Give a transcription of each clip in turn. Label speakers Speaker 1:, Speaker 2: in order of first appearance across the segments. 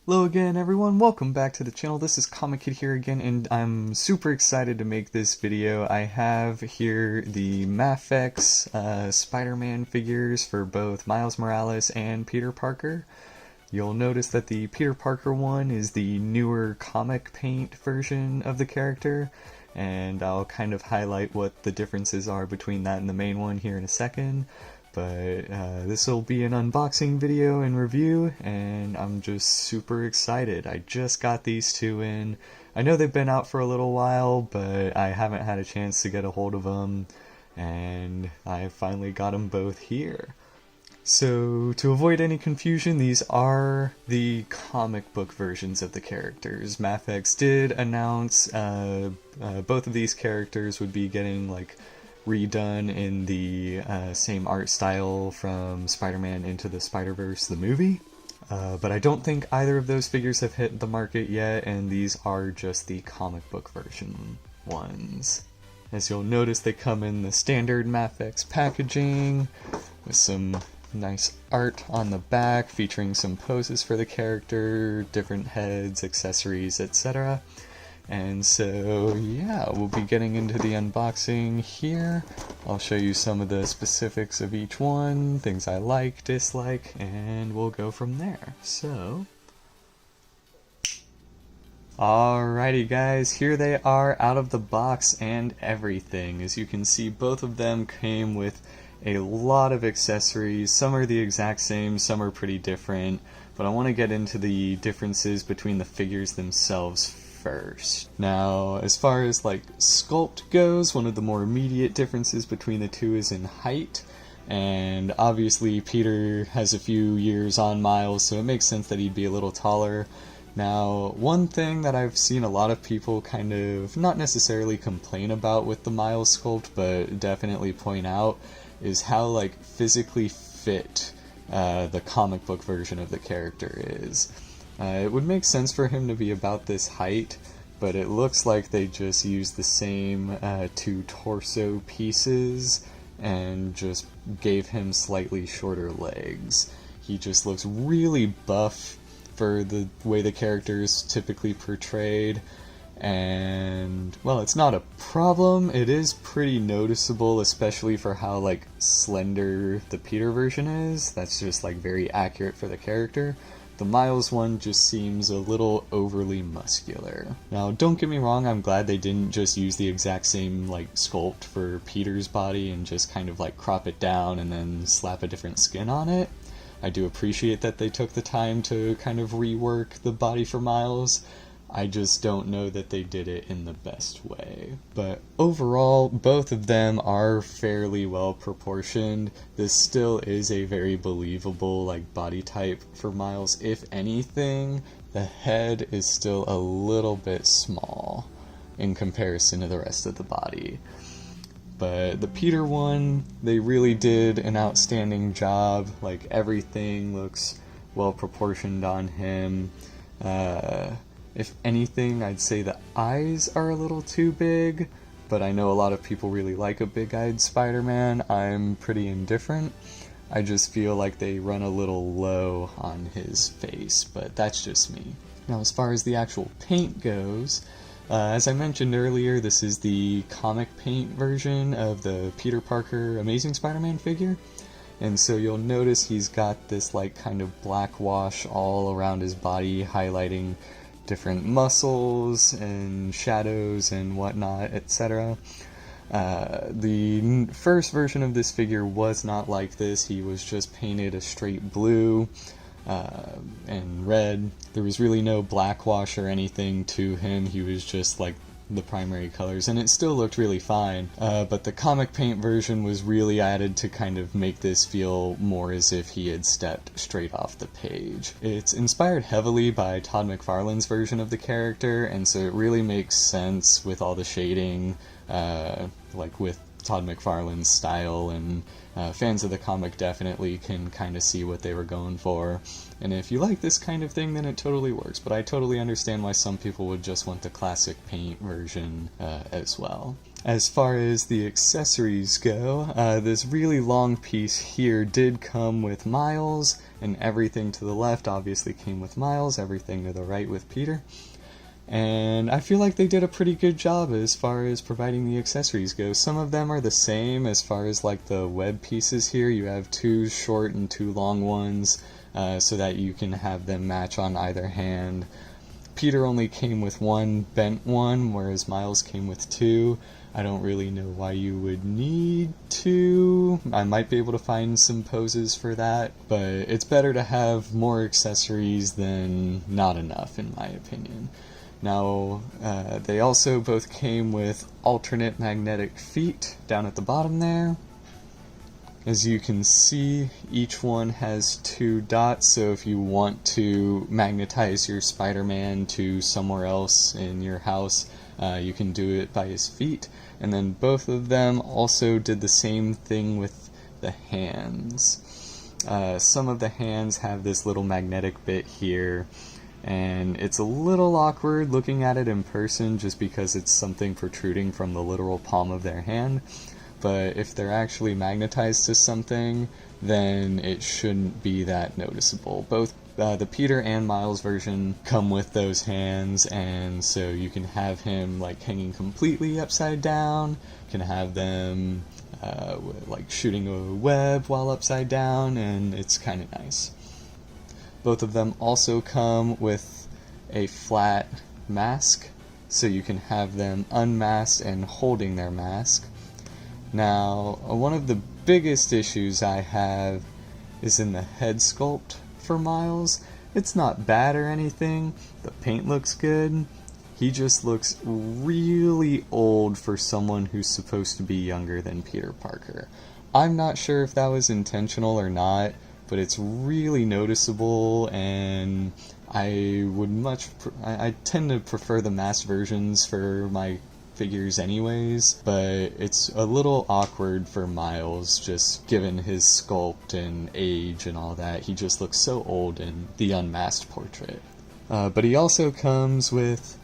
Speaker 1: Hello again everyone, welcome back to the channel. This is Comic Kid here again, and I'm super excited to make this video. I have here the MAFEX Spider-Man figures for both Miles Morales and Peter Parker. You'll notice that the Peter Parker one is the newer comic paint version of the character, and I'll kind of highlight what the differences are between that and the main one here in a second. But this will be an unboxing video and review, and I'm just super excited. I just got these two in. I know they've been out for a little while, but I haven't had a chance to get a hold of them, and I finally got them both here. So, to avoid any confusion, these are the comic book versions of the characters. MAFEX did announce both of these characters would be getting redone in the same art style from Spider-Man Into the Spider-Verse, the movie. But I don't think either of those figures have hit the market yet, and these are just the comic book version ones. As you'll notice, they come in the standard MAFEX packaging with some nice art on the back featuring some poses for the character, different heads, accessories, etc. And so, yeah, we'll be getting into the unboxing here. I'll show you some of the specifics of each one, things I like, dislike, and we'll go from there. So, alrighty guys, here they are out of the box and everything. As you can see, both of them came with a lot of accessories. Some are the exact same, some are pretty different, but I want to get into the differences between the figures themselves first. Now, as far as sculpt goes, one of the more immediate differences between the two is in height, and obviously Peter has a few years on Miles, so it makes sense that he'd be a little taller. Now, one thing that I've seen a lot of people kind of not necessarily complain about with the Miles sculpt, but definitely point out, is how physically fit the comic book version of the character is. It would make sense for him to be about this height, but it looks like they just used the same two torso pieces and just gave him slightly shorter legs. He just looks really buff for the way the character is typically portrayed, and, well, it's not a problem. It is pretty noticeable, especially for how slender the Peter version is. That's just very accurate for the character. The Miles one just seems a little overly muscular. Now, don't get me wrong, I'm glad they didn't just use the exact same sculpt for Peter's body and just kind of crop it down and then slap a different skin on it. I do appreciate that they took the time to kind of rework the body for Miles. I just don't know that they did it in the best way. But overall, both of them are fairly well proportioned. This still is a very believable body type for Miles. If anything, the head is still a little bit small in comparison to the rest of the body. But the Peter one, they really did an outstanding job. Everything looks well proportioned on him. If anything, I'd say the eyes are a little too big, but I know a lot of people really like a big-eyed Spider-Man. I'm pretty indifferent. I just feel like they run a little low on his face, but that's just me. Now, as far as the actual paint goes, as I mentioned earlier, this is the comic paint version of the Peter Parker Amazing Spider-Man figure. And so you'll notice he's got this kind of black wash all around his body, highlighting different muscles and shadows and whatnot, etc. The first version of this figure was not like this. He was just painted a straight blue and red. There was really no black wash or anything to him. He was just the primary colors, and it still looked really fine, but the comic paint version was really added to kind of make this feel more as if he had stepped straight off the page. It's inspired heavily by Todd McFarlane's version of the character, and so it really makes sense with all the shading, with Todd McFarlane's style, and fans of the comic definitely can kind of see what they were going for. And if you like this kind of thing, then it totally works, but I totally understand why some people would just want the classic paint version as well. As far as the accessories go, this really long piece here did come with Miles, and everything to the left obviously came with Miles, everything to the right with Peter. And I feel like they did a pretty good job as far as providing the accessories go. Some of them are the same as far as like the web pieces here. You have 2 short and 2 long ones, so that you can have them match on either hand. Peter only came with 1 bent one, whereas Miles came with 2. I don't really know why you would need 2. I might be able to find some poses for that, but it's better to have more accessories than not enough, in my opinion. Now, they also both came with alternate magnetic feet down at the bottom there. As you can see, each one has 2 dots, so if you want to magnetize your Spider-Man to somewhere else in your house, you can do it by his feet. And then both of them also did the same thing with the hands. Some of the hands have this little magnetic bit here, and it's a little awkward looking at it in person just because it's something protruding from the literal palm of their hand. But if they're actually magnetized to something, then it shouldn't be that noticeable. Both the Peter and Miles version come with those hands, and so you can have him like hanging completely upside down, can have them like shooting a web while upside down, and it's kind of nice. Both of them also come with a flat mask, so you can have them unmasked and holding their mask. Now, one of the biggest issues I have is in the head sculpt for Miles. It's not bad or anything, the paint looks good, he just looks really old for someone who's supposed to be younger than Peter Parker. I'm not sure if that was intentional or not, but it's really noticeable, and I tend to prefer the masked versions for my figures anyways, but it's a little awkward for Miles just given his sculpt and age and all that. He just looks so old in the unmasked portrait. But he also comes with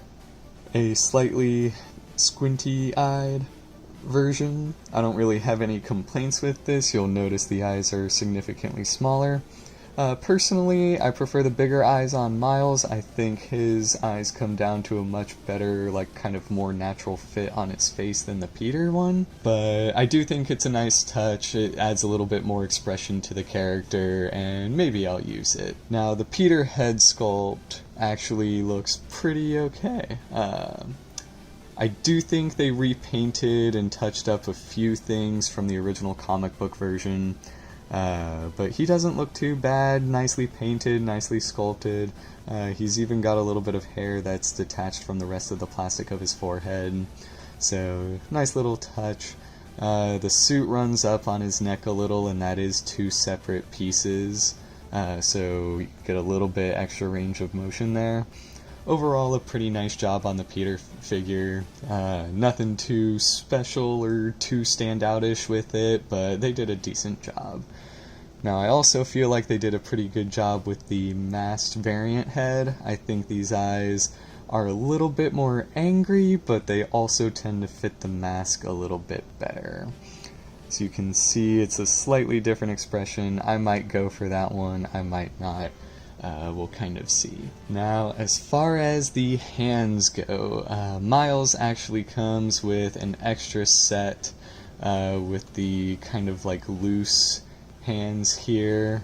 Speaker 1: a slightly squinty-eyed version. I don't really have any complaints with this. You'll notice the eyes are significantly smaller. Personally, I prefer the bigger eyes on Miles. I think his eyes come down to a much better, like, kind of more natural fit on his face than the Peter one. But I do think it's a nice touch. It adds a little bit more expression to the character, and maybe I'll use it. Now, the Peter head sculpt actually looks pretty okay. I do think they repainted and touched up a few things from the original comic book version. But he doesn't look too bad, nicely painted, nicely sculpted. He's even got a little bit of hair that's detached from the rest of the plastic of his forehead. So, nice little touch. The suit runs up on his neck a little, and that is 2 separate pieces. So, you get a little bit extra range of motion there. Overall, a pretty nice job on the Peter figure. Nothing too special or too standoutish with it, but they did a decent job. Now, I also feel like they did a pretty good job with the masked variant head. I think these eyes are a little bit more angry, but they also tend to fit the mask a little bit better. As you can see, it's a slightly different expression. I might go for that one, I might not. We'll kind of see. Now, as far as the hands go, Miles actually comes with an extra set with the kind of like loose hands here.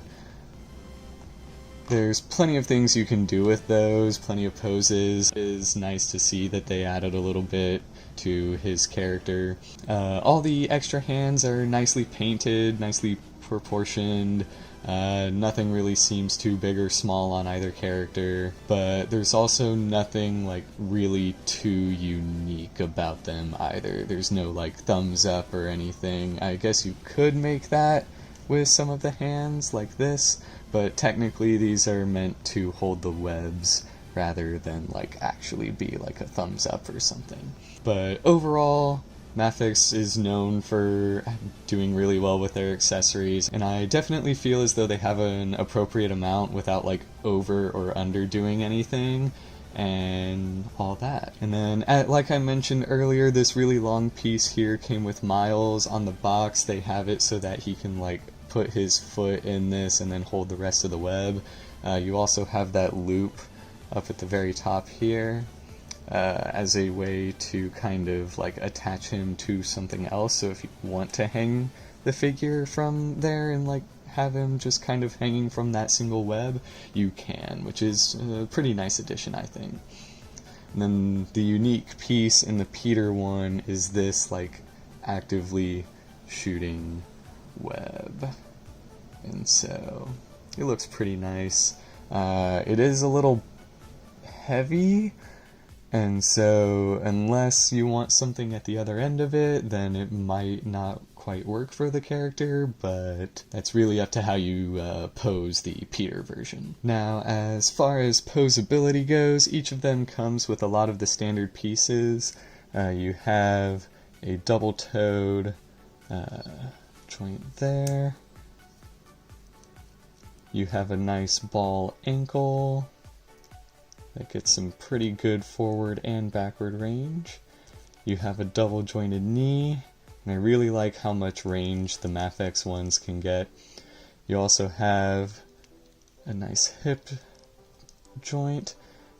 Speaker 1: There's plenty of things you can do with those, plenty of poses. It is nice to see that they added a little bit to his character. All the extra hands are nicely painted, nicely proportioned. Nothing really seems too big or small on either character, but there's also nothing like really too unique about them either. There's no like thumbs up or anything. I guess you could make that with some of the hands like this, but technically these are meant to hold the webs rather than like actually be like a thumbs up or something. But overall, MAFEX is known for doing really well with their accessories, and I definitely feel as though they have an appropriate amount without like over or underdoing anything. and all that. And then, like I mentioned earlier, this really long piece here came with Miles. On the box they have it so that he can like put his foot in this and then hold the rest of the web. You also have that loop up at the very top here as a way to kind of like attach him to something else, so if you want to hang the figure from there and like have him just kind of hanging from that single web, you can, which is a pretty nice addition, I think. And then the unique piece in the Peter one is this like actively shooting web, and so it looks pretty nice. It is a little heavy, and so unless you want something at the other end of it, then it might not quite work for the character, but that's really up to how you pose the Peter version. Now, as far as posability goes, each of them comes with a lot of the standard pieces. You have a double-toed joint there. You have a nice ball ankle that gets some pretty good forward and backward range. You have a double jointed knee, and I really like how much range the MAFEX ones can get. You also have a nice hip joint,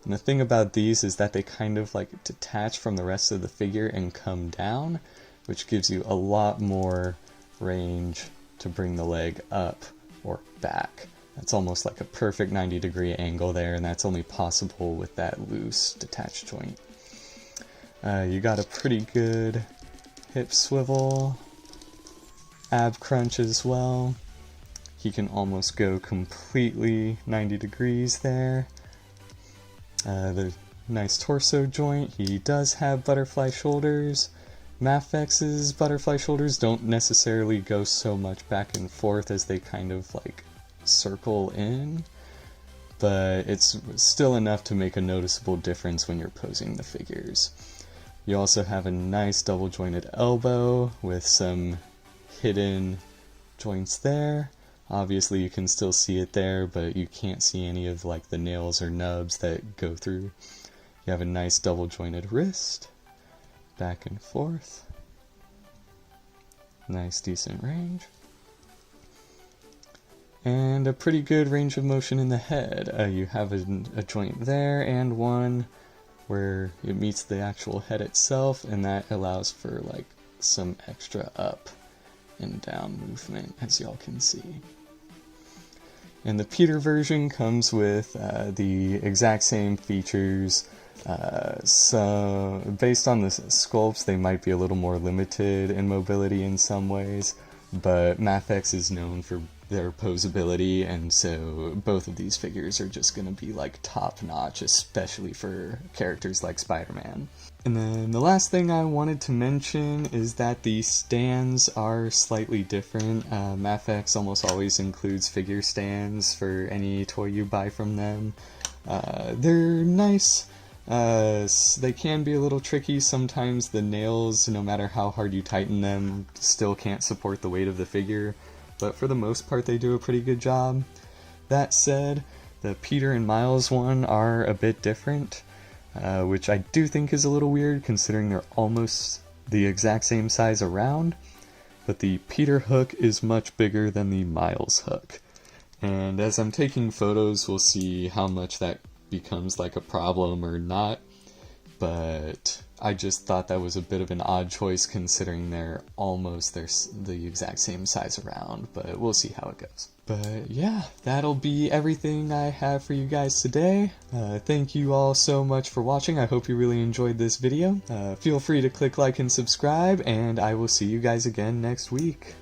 Speaker 1: and the thing about these is that they kind of like detach from the rest of the figure and come down, which gives you a lot more range to bring the leg up or back. That's almost like a perfect 90-degree angle there, and that's only possible with that loose detached joint. You got a pretty good hip swivel, ab crunch as well. He can almost go completely 90 degrees there. The nice torso joint. He does have butterfly shoulders. MAFEX's butterfly shoulders don't necessarily go so much back and forth as they kind of like circle in, but it's still enough to make a noticeable difference when you're posing the figures. You also have a nice double jointed elbow with some hidden joints there. Obviously you can still see it there, but you can't see any of like the nails or nubs that go through. You have a nice double jointed wrist, back and forth. Nice decent range. And a pretty good range of motion in the head. You have a joint there and one where it meets the actual head itself, and that allows for like some extra up and down movement, as y'all can see. And the Peter version comes with the exact same features. So based on the sculpts, they might be a little more limited in mobility in some ways, but MAFEX is known for their posability, and so both of these figures are just going to be like top notch, especially for characters like Spider-Man. And then the last thing I wanted to mention is that the stands are slightly different. MAFEX almost always includes figure stands for any toy you buy from them. They're nice. They can be a little tricky. Sometimes the nails, no matter how hard you tighten them, still can't support the weight of the figure, but for the most part they do a pretty good job. That said, the Peter and Miles one are a bit different, which I do think is a little weird considering they're almost the exact same size around, but the Peter hook is much bigger than the Miles hook. And as I'm taking photos, we'll see how much that becomes like a problem or not, but I just thought that was a bit of an odd choice considering they're the exact same size around, but we'll see how it goes. But yeah, that'll be everything I have for you guys today. Thank you all so much for watching. I hope you really enjoyed this video. Feel free to click like and subscribe, and I will see you guys again next week.